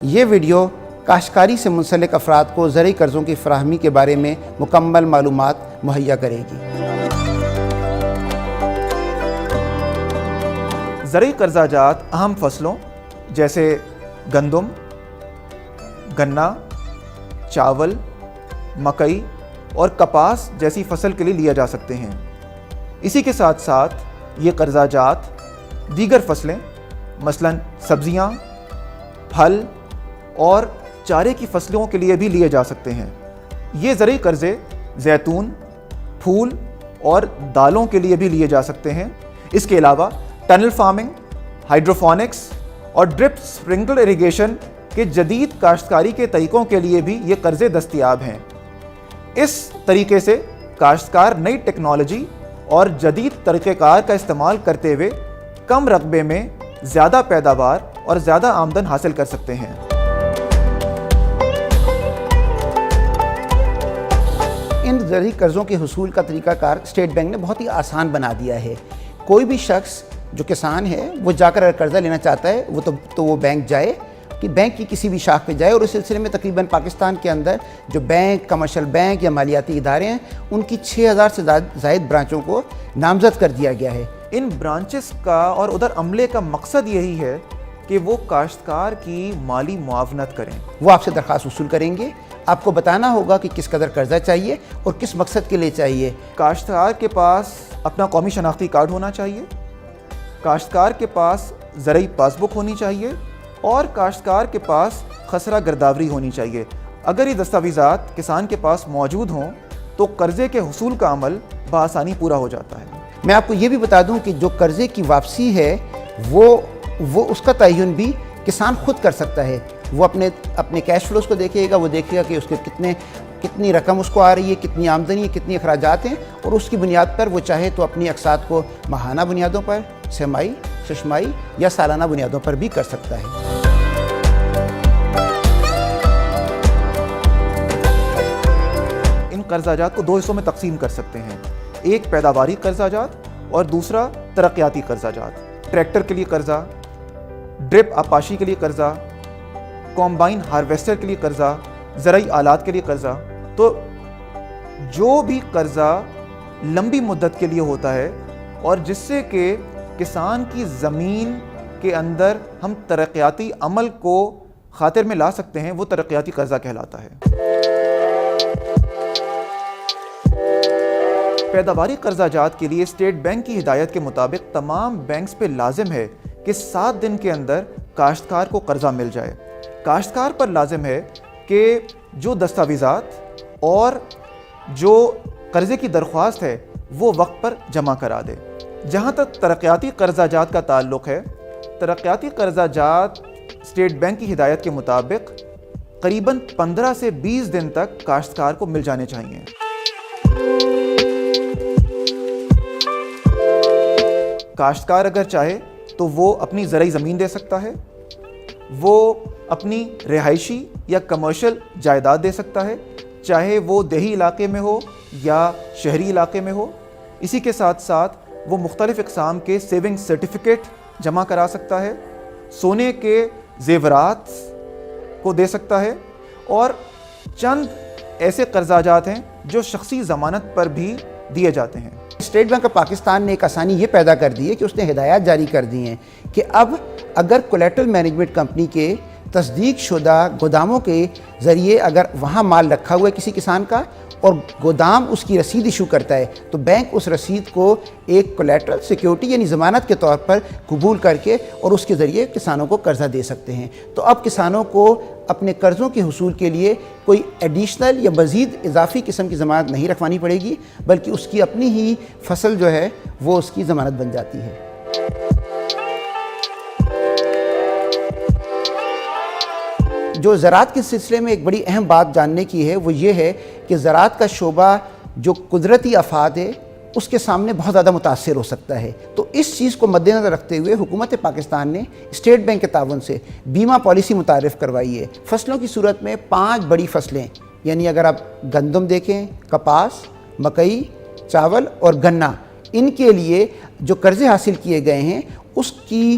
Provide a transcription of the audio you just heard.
یہ ویڈیو کاشتکاری سے منسلک افراد کو زرعی قرضوں کی فراہمی کے بارے میں مکمل معلومات مہیا کرے گی۔ زرعی قرضہ جات اہم فصلوں جیسے گندم، گنا، چاول، مکئی اور کپاس جیسی فصل کے لیے لیا جا سکتے ہیں۔ اسی کے ساتھ ساتھ یہ قرضہ جات دیگر فصلیں مثلاً سبزیاں، پھل اور چارے کی فصلوں کے لیے بھی لیے جا سکتے ہیں۔ یہ زرعی قرضے زیتون، پھول اور دالوں کے لیے بھی لیے جا سکتے ہیں۔ اس کے علاوہ ٹنل فارمنگ، ہائیڈروفونکس اور ڈرپ سپرنکلر اریگیشن کے جدید کاشتکاری کے طریقوں کے لیے بھی یہ قرضے دستیاب ہیں۔ اس طریقے سے کاشتکار نئی ٹیکنالوجی اور جدید طریقہ کار کا استعمال کرتے ہوئے کم رقبے میں زیادہ پیداوار اور زیادہ آمدن حاصل کر سکتے ہیں۔ ان زرعی قرضوں کے حصول کا طریقہ کار اسٹیٹ بینک نے بہت ہی آسان بنا دیا ہے۔ کوئی بھی شخص جو کسان ہے وہ جا کر اگر قرضہ لینا چاہتا ہے وہ بینک جائے، کہ بینک کی کسی بھی شاخ پہ جائے، اور اس سلسلے میں تقریباً پاکستان کے اندر جو بینک، کمرشل بینک یا مالیاتی ادارے ہیں ان کی 6000 سے زائد برانچوں کو نامزد کر دیا گیا ہے۔ ان برانچز کا اور ادھر عملے کا مقصد یہی ہے کہ وہ کاشتکار کی مالی معاونت کریں۔ وہ آپ سے درخواست وصول کریں گے، آپ کو بتانا ہوگا کہ کس قدر قرضہ چاہیے اور کس مقصد کے لیے چاہیے۔ کاشتکار کے پاس اپنا قومی شناختی کارڈ ہونا چاہیے، کاشتکار کے پاس زرعی پاس بک ہونی چاہیے اور کاشتکار کے پاس خسرہ گرداوری ہونی چاہیے۔ اگر یہ دستاویزات کسان کے پاس موجود ہوں تو قرضے کے حصول کا عمل بآسانی پورا ہو جاتا ہے۔ میں آپ کو یہ بھی بتا دوں کہ جو قرضے کی واپسی ہے وہ اس کا تعین بھی کسان خود کر سکتا ہے۔ وہ اپنے کیش فلوز کو دیکھے گا، وہ دیکھے گا کہ اس کے کتنی رقم اس کو آ رہی ہے، کتنی آمدنی ہے، کتنی اخراجات ہیں، اور اس کی بنیاد پر وہ چاہے تو اپنی اقساط کو ماہانہ بنیادوں پر، سہ ششماہی یا سالانہ بنیادوں پر بھی کر سکتا ہے۔ ان قرضہ جات کو دو حصوں میں تقسیم کر سکتے ہیں، ایک پیداواری قرضہ جات اور دوسرا ترقیاتی قرضہ جات۔ ٹریکٹر کے لیے قرضہ، ڈرپ آپاشی کے لیے قرضہ، کمبائن ہارویسٹر کے لیے قرضہ، زرعی آلات کے لیے قرضہ۔ تو جو بھی قرضہ لمبی مدت کے لیے ہوتا ہے اور جس سے کہ کسان کی زمین کے اندر ہم ترقیاتی عمل کو خاطر میں لا سکتے ہیں، وہ ترقیاتی قرضہ کہلاتا ہے۔ پیداواری قرضہ جات کے لیے اسٹیٹ بینک کی ہدایت کے مطابق تمام بینکس پہ لازم ہے کہ 7 دن کے اندر کاشتکار کو قرضہ مل جائے۔ کاشتکار پر لازم ہے کہ جو دستاویزات اور جو قرضے کی درخواست ہے وہ وقت پر جمع کرا دے۔ جہاں تک ترقیاتی قرضہ جات کا تعلق ہے، ترقیاتی قرضہ جات اسٹیٹ بینک کی ہدایت کے مطابق قریباً 15 سے 20 دن تک کاشتکار کو مل جانے چاہیے۔ کاشتکار اگر چاہے تو وہ اپنی زرعی زمین دے سکتا ہے، وہ اپنی رہائشی یا کمرشل جائیداد دے سکتا ہے، چاہے وہ دیہی علاقے میں ہو یا شہری علاقے میں ہو۔ اسی کے ساتھ ساتھ وہ مختلف اقسام کے سیونگ سرٹیفکیٹ جمع کرا سکتا ہے، سونے کے زیورات کو دے سکتا ہے، اور چند ایسے قرضہ جات ہیں جو شخصی ضمانت پر بھی دیے جاتے ہیں۔ اسٹیٹ بینک آف پاکستان نے ایک آسانی یہ پیدا کر دی ہے کہ اس نے ہدایات جاری کر دی ہیں کہ اب اگر کولیٹرل مینجمنٹ کمپنی کے تصدیق شدہ گوداموں کے ذریعے اگر وہاں مال رکھا ہوا ہے کسی کسان کا اور گودام اس کی رسید ایشو کرتا ہے تو بینک اس رسید کو ایک کولیٹرل سیکیورٹی یعنی ضمانت کے طور پر قبول کر کے اور اس کے ذریعے کسانوں کو قرضہ دے سکتے ہیں۔ تو اب کسانوں کو اپنے قرضوں کے حصول کے لیے کوئی ایڈیشنل یا مزید اضافی قسم کی ضمانت نہیں رکھوانی پڑے گی، بلکہ اس کی اپنی ہی فصل جو ہے وہ اس کی ضمانت بن جاتی ہے۔ جو زراعت کے سلسلے میں ایک بڑی اہم بات جاننے کی ہے وہ یہ ہے کہ زراعت کا شعبہ جو قدرتی آفات ہے اس کے سامنے بہت زیادہ متاثر ہو سکتا ہے۔ تو اس چیز کو مد نظر رکھتے ہوئے حکومت پاکستان نے اسٹیٹ بینک کے تعاون سے بیمہ پالیسی متعارف کروائی ہے۔ فصلوں کی صورت میں 5 بڑی فصلیں، یعنی اگر آپ گندم دیکھیں، کپاس، مکئی، چاول اور گنا، ان کے لیے جو قرضے حاصل کیے گئے ہیں اس کی